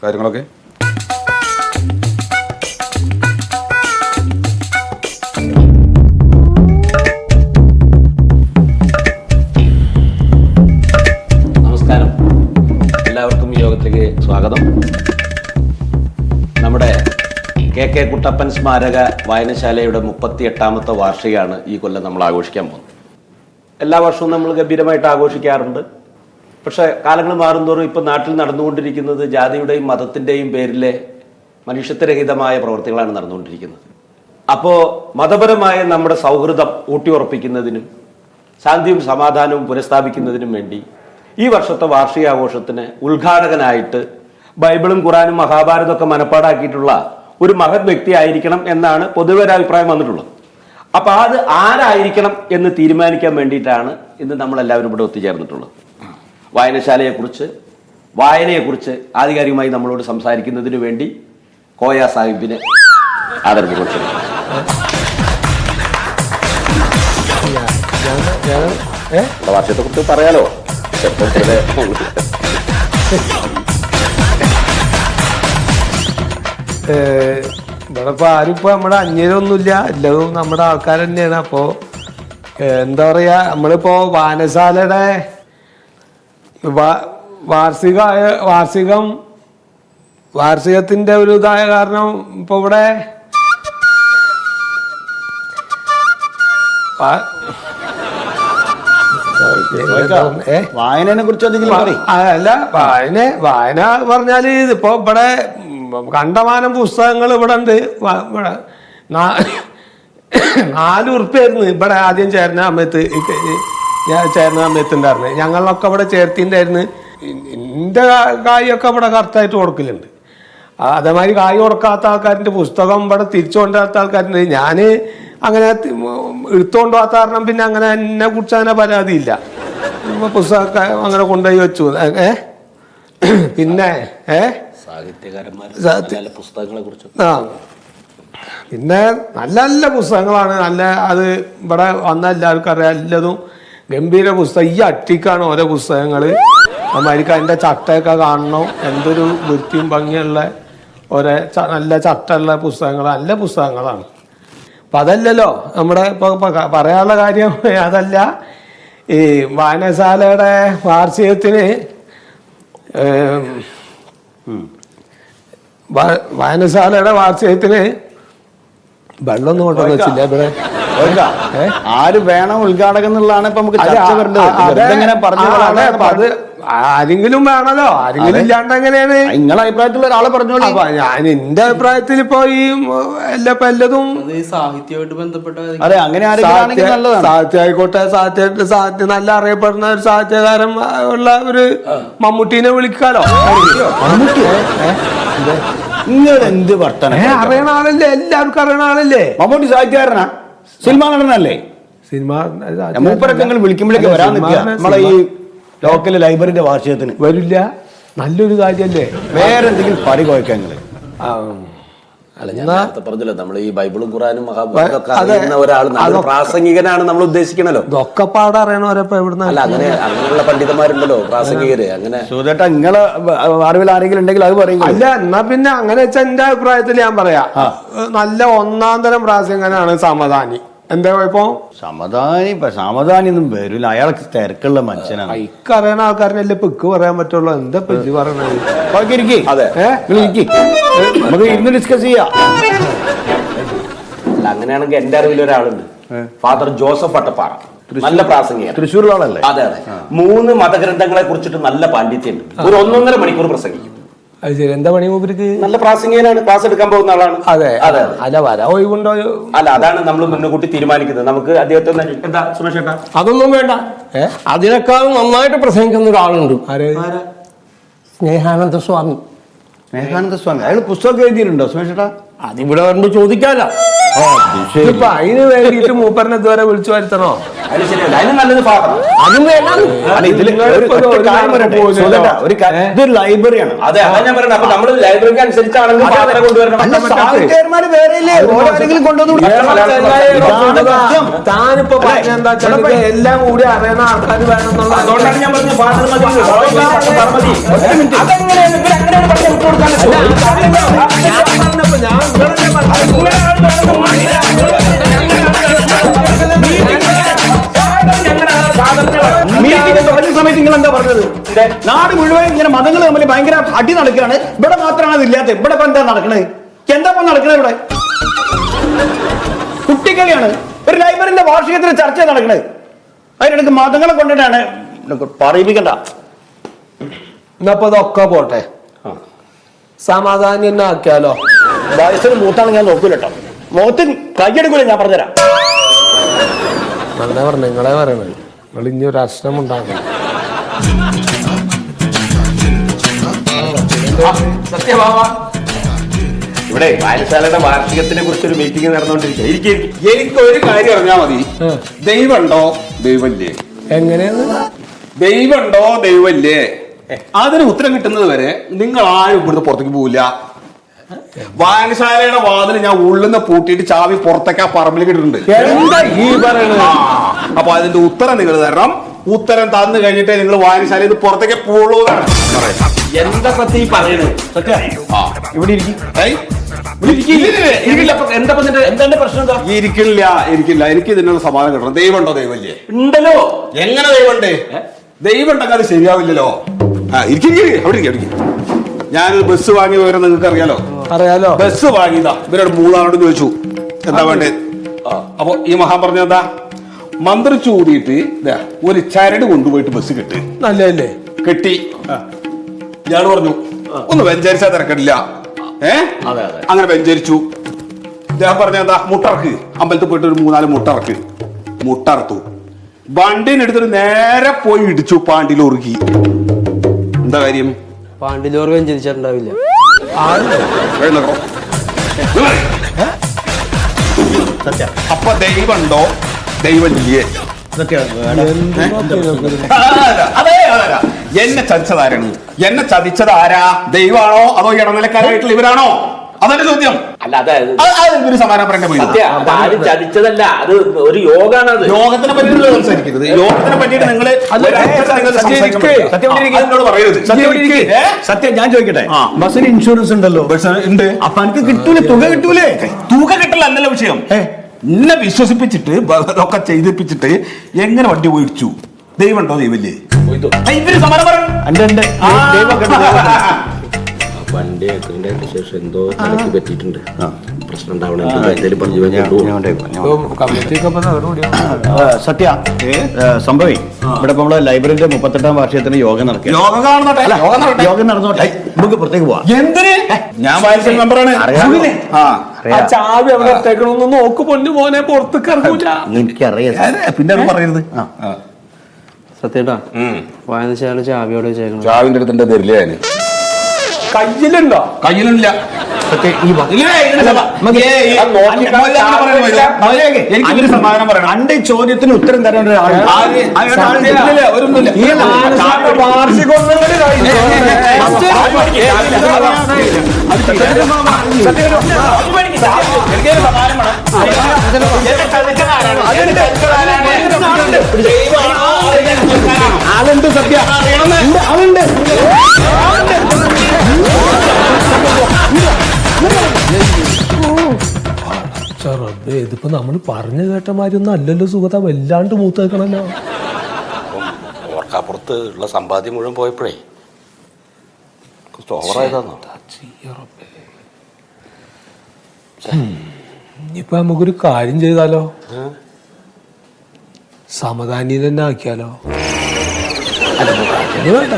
കാര്യങ്ങളൊക്കെ? നമസ്കാരം, എല്ലാവർക്കും ഈ യോഗത്തിലേക്ക് സ്വാഗതം. നമ്മുടെ കെ കുട്ടപ്പൻ സ്മാരക വായനശാലയുടെ 38ാമത്തെ വാർഷികമാണ് ഈ കൊല്ലം നമ്മൾ ആഘോഷിക്കാൻ പോകുന്നത്. എല്ലാ വർഷവും നമ്മൾ ഗംഭീരമായിട്ട് ആഘോഷിക്കാറുണ്ട്. പക്ഷേ കാലങ്ങൾ മാറുന്തോറും ഇപ്പോൾ നാട്ടിൽ നടന്നുകൊണ്ടിരിക്കുന്നത് ജാതിയുടെയും മതത്തിൻ്റെയും പേരിലെ മനുഷ്യത്വരഹിതമായ പ്രവൃത്തികളാണ് നടന്നുകൊണ്ടിരിക്കുന്നത്. അപ്പോൾ മതപരമായ നമ്മുടെ സൗഹൃദം ഊട്ടിയുറപ്പിക്കുന്നതിനും ശാന്തിയും സമാധാനവും പുനഃസ്ഥാപിക്കുന്നതിനും വേണ്ടി ഈ വർഷത്തെ വാർഷികാഘോഷത്തിന് ഉദ്ഘാടകനായിട്ട് ബൈബിളും ഖുറാനും മഹാഭാരതമൊക്കെ മനപ്പാടാക്കിയിട്ടുള്ള ഒരു മഹത് വ്യക്തി ആയിരിക്കണം എന്നാണ് പൊതുവെ ഒരു അഭിപ്രായം വന്നിട്ടുള്ളത്. അപ്പോൾ അത് ആരായിരിക്കണം എന്ന് തീരുമാനിക്കാൻ വേണ്ടിയിട്ടാണ് ഇന്ന് നമ്മളെല്ലാവരും ഇവിടെ ഒത്തുചേർന്നിട്ടുള്ളത്. വായനശാലയെക്കുറിച്ച്, വായനയെക്കുറിച്ച് ആധികാരികമായി നമ്മളോട് സംസാരിക്കുന്നതിന് വേണ്ടി കോയ സാഹിബിനെ ആദരവുപക്ഷ വാർഷികത്തെക്കുറിച്ച് പറയാലോ. ഇവിടെ ഇപ്പൊ ആരും ഇപ്പൊ നമ്മുടെ അന്യരൊന്നുമില്ല, എല്ലാവരും നമ്മുടെ ആൾക്കാർ തന്നെയാണ്. അപ്പോ എന്താ പറയാ, നമ്മളിപ്പോ വായനശാലയുടെ വാർഷികത്തിന്റെ ഒരു ഇതായ കാരണം ഇപ്പൊ ഇവിടെ വായനയെ കുറിച്ച് അല്ല, വായന പറഞ്ഞാല് ഇപ്പൊ ഇവിടെ കണ്ടമാനം പുസ്തകങ്ങൾ ഇവിടെ ഉണ്ട്. ഇവിടെ 4 ഉറുപ്പ്യായിരുന്നു ഇവിടെ ആദ്യം ചേർന്ന സമയത്ത്. ഞാൻ ചേർന്ന സമയത്തുണ്ടായിരുന്നു. ഞങ്ങളൊക്കെ ഇവിടെ ചേർത്തിണ്ടായിരുന്നു. എൻ്റെ കായൊക്കെ ഇവിടെ കറക്റ്റായിട്ട് കൊടുക്കലുണ്ട്. അതേമാതിരി കായ് കൊടുക്കാത്ത ആൾക്കാരിൻ്റെ പുസ്തകം ഇവിടെ തിരിച്ചു കൊണ്ടുവരാത്ത ആൾക്കാരുണ്ട്. ഞാൻ അങ്ങനെ എടുത്തുകൊണ്ട് പോകാത്ത കാരണം പിന്നെ അങ്ങനെ എന്നെ കുറിച്ച് അങ്ങനെ പരാതിയില്ല. പുസ്തകമൊക്കെ അങ്ങനെ കൊണ്ടുപോയി വെച്ചു. പിന്നെ ആ പിന്നെ നല്ല നല്ല പുസ്തകങ്ങളാണ്. നല്ല അത് ഇവിടെ വന്ന എല്ലാവർക്കും അറിയാം. എല്ലാതും ഗംഭീര പുസ്തകം. ഈ അട്ടിക്കാണ് ഓരോ പുസ്തകങ്ങൾ. നമ്മൾക്ക് അതിൻ്റെ ചട്ടയൊക്കെ കാണണം. എന്തൊരു വൃത്തിയും ഭംഗിയുള്ള ഓരോ നല്ല ചട്ടമുള്ള പുസ്തകങ്ങൾ, നല്ല പുസ്തകങ്ങളാണ്. അപ്പം അതല്ലല്ലോ നമ്മുടെ ഇപ്പോൾ പറയാനുള്ള കാര്യം. അതല്ല, ഈ വായനശാലയുടെ വാർഷികത്തിന് വായനശാലയുടെ വാർഷികത്തിന് വെള്ളമൊന്നും കൊണ്ടുവന്ന് വെച്ചില്ല ഇവിടെ. ആര് വേണം ഉദ്ഘാടകം എന്നുള്ളതാണ് ഇപ്പൊ നമുക്ക് അത് ആരെങ്കിലും വേണല്ലോ. ആരെങ്കിലും ഇല്ലാണ്ട് എങ്ങനെയാണ്? നിങ്ങളുടെ അഭിപ്രായത്തിലുള്ള ഒരാളെ പറഞ്ഞോളൂ. ഞാൻ എന്റെ അഭിപ്രായത്തിൽ ഇപ്പൊ ഈ എല്ലാതും സാഹിത്യമായിട്ട് ബന്ധപ്പെട്ട സാഹിത്യം ആയിക്കോട്ടെ. സാഹിത്യം നല്ല അറിയപ്പെടുന്ന ഒരു സാഹിത്യകാരൻ ഉള്ള ഒരു മമ്മൂട്ടീനെ വിളിക്കാലോ. നിങ്ങൾ എന്ത് വർത്തനം അറിയണ ആളല്ലേ, എല്ലാവർക്കും അറിയണ ആളല്ലേ. മമ്മൂട്ടി സാഹിത്യകാരനാ, സിനിമാ നടനല്ലേ? മൂപ്പരൊക്കെ നിങ്ങൾ വിളിക്കുമ്പോഴേക്ക് വരാൻ നിൽക്കുക. നമ്മളെ ഈ ലോക്കൽ ലൈബ്രറിന്റെ വാർഷികത്തിന് വരില്ല. നല്ലൊരു കാര്യല്ലേ. വേറെ എന്തെങ്കിലും പരികോയ്ക്കാൻ പറഞ്ഞല്ലോ, നമ്മൾ ഈ ബൈബിളും ഖുറാനും മഹാഭാരതമൊക്കെ ഒരാൾ പ്രാസംഗികനാണ് നമ്മൾ ഉദ്ദേശിക്കണല്ലോ. ഇതൊക്കെ പാടെ അറിയണവരപ്പോ എവിടുന്ന അല്ല, അങ്ങനെയുള്ള പണ്ഡിതന്മാരുണ്ടല്ലോ പ്രാസംഗികര്. അങ്ങനെ സുധേട്ടാ, നിങ്ങളെ അറിവിൽ ആരെങ്കിലും ഉണ്ടെങ്കിൽ അത് പറയും. അല്ല, എന്നാ പിന്നെ അങ്ങനെ വെച്ചാൽ എന്റെ അഭിപ്രായത്തിൽ ഞാൻ പറയാം, നല്ല 1-ാം തരം പ്രാസംഗികനാണ് സമദാനി. എന്താ ഇപ്പൊ സമദാനി ഒന്നും വരില്ല. അയാൾക്ക് തിരക്കുള്ള മനുഷ്യനാണ്. ഇക്കറിയണ ആൾക്കാരനല്ലേ ഇപ്പൊ ഇക്ക് പറയാൻ പറ്റുള്ളൂ. എന്താ പെല്ലി പറയണത്? നമുക്ക് ഇന്ന് ഡിസ്കസ് ചെയ്യാം. അല്ല, അങ്ങനെയാണെങ്കിൽ എന്റെ അറിവിൽ ഒരാളുണ്ട്, ഫാദർ ജോസഫ് അട്ടപ്പാറ. നല്ല പ്രാസംഗികൻ, തൃശ്ശൂരിലാണല്ലേ? അതെ അതെ. 3 മതഗ്രന്ഥങ്ങളെ കുറിച്ചിട്ട് നല്ല പാണ്ഡിത്യമുണ്ട്. ഒരു 1.5 മണിക്കൂർ പ്രസംഗിക്കും. അത് ശരി. എന്താ പണി മൂപ്പർക്ക്? നല്ല പ്രാസംഗികനാണ്, ക്ലാസ് എടുക്കാൻ പോകുന്ന ആളാണ്. അതെ അതെ. അല്ല, വരാ ഒഴിവുണ്ടോ? അല്ല, അതാണ് നമ്മൾ മുൻകൂട്ടി തീരുമാനിക്കുന്നത്. നമുക്ക് അദ്ദേഹത്തെ എന്താ സുമേഷ് ഏട്ടാ? അതൊന്നും വേണ്ട. അതിനേക്കാൾ നന്നായിട്ട് പ്രസംഗിക്കുന്ന ഒരാളുണ്ട്. സ്നേഹാനന്ദ സ്വാമി. അയാൾ പുസ്തകം എഴുതിയിട്ടുണ്ടോ സുമേഷ് ഏട്ടാ? അതിവിടെ വരുമ്പോ ചോദിക്കാലോ. ഇപ്പൊ അതിന് വേണ്ടിയിട്ട് മൂപ്പറിനെ ഇതുവരെ വിളിച്ചു വരുത്തണോ? അതിന് ശരിയല്ല, അതിന് നല്ലത് ഇതൊരു ലൈബ്രറിയാണ്. അതെ, അതാ ഞാൻ പറയുന്നത്. അപ്പൊ നമ്മള് ലൈബ്രറിക്ക് അനുസരിച്ചാണെങ്കിൽ ഫാദറെ കൊണ്ടുവരണം. താനിപ്പോ പറഞ്ഞെന്താ വെച്ചാൽ എല്ലാം കൂടി അറിയുന്ന ആൾക്കാർ വേണമെന്നുള്ള. അതുകൊണ്ടാണ് ഞാൻ പറഞ്ഞത് ഫാദർ മതി. തുടങ്ങിയ സമയത്ത് നിങ്ങൾ എന്താ പറഞ്ഞത്? നാട് മുഴുവൻ ഇങ്ങനെ മതങ്ങൾ തമ്മിൽ ഭയങ്കര അടി നടക്കുകയാണ്, ഇവിടെ മാത്രമാണ് അതില്ലാത്ത. ഇവിടെ ഇപ്പൊ എന്താ നടക്കണത്? എന്താ നടക്കണത് ഇവിടെ? കുട്ടിക്കളിയാണ്. ഒരു ലൈബ്രറിന്റെ വാർഷികത്തിന് ചർച്ച നടക്കണത്. അതിനിടയ്ക്ക് മതങ്ങളെ കൊണ്ടിട്ടാണ് പറയിപ്പിക്കണ്ട. എന്നപ്പോ ഇതൊക്കെ പോട്ടെ, സമാധാനം തന്നെ ആക്കിയാലോ? വയസ്സിന് മൂത്താണ് ഞാൻ നോക്കൂല കേട്ടോ. മുഖത്തിന് കൈയെടുക്കൂല, ഞാൻ പറഞ്ഞുതരാം. നല്ല പറഞ്ഞു, നിങ്ങളെ പറയണത്. നിങ്ങൾ ഇനി ഒരു അശ്നം ഉണ്ടാക്കണം. ഇവിടെ വായനശാലയുടെ വാർഷികത്തിനെ കുറിച്ചൊരു മീറ്റിംഗ് നടന്നുകൊണ്ടിരിക്കുക. എനിക്ക് ഒരു കാര്യം അറിഞ്ഞാൽ മതി. ദൈവമുണ്ടോ ദൈവല്ലേ? എങ്ങനെയാണ്? ദൈവമുണ്ടോ ദൈവല്ലേ? അതിന് ഉത്തരം കിട്ടുന്നത് വരെ നിങ്ങൾ ആരും ഇവിടുന്ന് പുറത്തേക്ക് പോവില്ല. വായനശാലയുടെ വാതിൽ ഞാൻ ഉള്ളിന്ന് പൂട്ടിയിട്ട് ചാവി പുറത്തേക്ക് ആ പറമ്പിലേക്ക് ഇട്ടിട്ടുണ്ട്. എന്താ ഈ പറയണത്? അപ്പൊ അതിന്റെ ഉത്തരം നിങ്ങൾ തരണം. ഉത്തരം തന്നു കഴിഞ്ഞിട്ടേ നിങ്ങൾ വായനശാലയിൽ നിന്ന് പുറത്തേക്ക് പോകുള്ളൂ. എന്താ സത്യം ഈ പറയണത്? സത്യ ഇവിടെ ഇരിക്കും. എന്താ പ്രശ്നം? എന്താ ഇരിക്കില്ല എനിക്ക് ഇതിനുള്ള സമാധാനം കിട്ടണം. ദൈവമുണ്ടോ ദൈവല്ലേ? ഉണ്ടല്ലോ. എങ്ങനെ ദൈവമുണ്ട്? ദൈവം ഉണ്ടെങ്കിൽ അത് ശരിയാവില്ലല്ലോ. അവിടെ ഇരിക്കും. ഞാനൊരു ബസ് വാങ്ങിയ വിവരം നിങ്ങൾക്ക് അറിയാലോ. ബസ് വാങ്ങിയതാ. ഇവരോട് മൂന്നാളോട് ചോദിച്ചു എന്താ വേണ്ടേ. അപ്പൊ ഈ മഹാൻ പറഞ്ഞെന്താ, മന്ത്രിച്ചു കൂടിയിട്ട് ഒരു ചരട് കൊണ്ടുപോയിട്ട് ബസ് കെട്ടി. നല്ലതല്ലേ? കെട്ടി. ഇയാള് പറഞ്ഞു ഒന്ന് വെഞ്ചരിച്ചാൽ തിരക്കില്ല. അങ്ങനെ വെഞ്ചരിച്ചു. ഞാൻ പറഞ്ഞെന്താ, മുട്ടറക്ക്. അമ്പലത്തിൽ പോയിട്ട് ഒരു 3-4 മുട്ടറത്തു. വണ്ടിനെടുത്തിട്ട് നേരെ പോയി ഇടിച്ചു. പാണ്ടിയിലൊറുക്കി. എന്താ കാര്യം? പാണ്ടിലോർ വെഞ്ചരിച്ചിട്ടുണ്ടാവില്ല. അപ്പൊ ദൈവമുണ്ടോ ദൈവമില്ലേ? എന്നെ ചതിച്ചതാരാണ്? എന്നെ ചതിച്ചത് ആരാ? ദൈവമാണോ അതോ ഇടനിലക്കാരായിട്ടുള്ള ഇവരാണോ? അതെന്റെ ചോദ്യം. അല്ല, അതായത് ഒരു സമാധാനം പറയേണ്ട പോയി. ആരും ചതിച്ചതല്ല, അത് ഒരു യോഗാണ്. അത് യോഗത്തിനെ പറ്റിയിട്ട് സംസാരിക്കരുത്. യോഗത്തിനെ പറ്റിയിട്ട് നിങ്ങൾ സത്യം ഞാൻ ചോദിക്കട്ടെ, ബസ്സിന് ഇൻഷുറൻസ് ഉണ്ടല്ലോ? ഉണ്ട്. അപ്പൊ എനിക്ക് കിട്ടൂലേ? തുക കിട്ടൂലേ? തുക കിട്ടില്ല എന്നല്ല വിഷയം. എന്നെ വിശ്വസിപ്പിച്ചിട്ട് ഒക്കെ ചെയ്തിപ്പിച്ചിട്ട് എങ്ങനെ വണ്ടി പോയിടിച്ചു? ദൈവമുണ്ടോ ദൈവല്ലേ? ഇവര് സമാനം പറയണം. വണ്ടി ആക്സിഡന്റ് ശേഷം എന്തോ തലക്ക് പറ്റിയിട്ടുണ്ട്. പ്രശ്നം ഉണ്ടാവണം. സത്യ സംഭവം ഇവിടെ നമ്മളെ ലൈബ്രറിന്റെ 38ാം വാർഷികത്തിന് യോഗം നടക്കുക. യോഗം നടന്നോട്ടെ, നമുക്ക് പുറത്തേക്ക് പോവാം. എന്തിന്? ഞാൻ വായിച്ച മെമ്പറാണ്. ചാവി അവിടെ ഇട്ടേക്കണമെന്ന് നോക്ക് പൊന്നു മോനെ, പുറത്തേക്ക് ഇറങ്ങൂല. എനിക്കറിയാം. പിന്നെ അത് പറയരുത്. സത്യേട്ടാ, വായനശാല ചാവിയോടെ വെച്ചേക്കണം. ചാവിന്റെ അടുത്ത് തരില്ല. ഞാന് കയ്യിലുണ്ടോ? കയ്യിലില്ല. എനിക്കൊരു സമാധാനം പറയണം. അന്റെ ചോദ്യത്തിന് ഉത്തരം തരേണ്ട ആളുണ്ട്. സത്യ ആളുണ്ട്. ഇതിപ്പോ നമ്മൾ പറഞ്ഞു കേട്ട മാതിരി ഒന്നും അല്ലല്ലോ സുഖത. വല്ലാണ്ട് മൂത്ത് വെക്കണല്ലോ. ഓർക്കാപ്പുറത്ത് ഉള്ള സമ്പാദ്യം മുഴുവൻ പോയപ്പോഴേ ഓവറായതാന്നോ? ഇനിയിപ്പോ നമുക്കൊരു കാര്യം ചെയ്താലോ? സമദാനി തന്നെ ആക്കിയാലോ? വേണ്ട.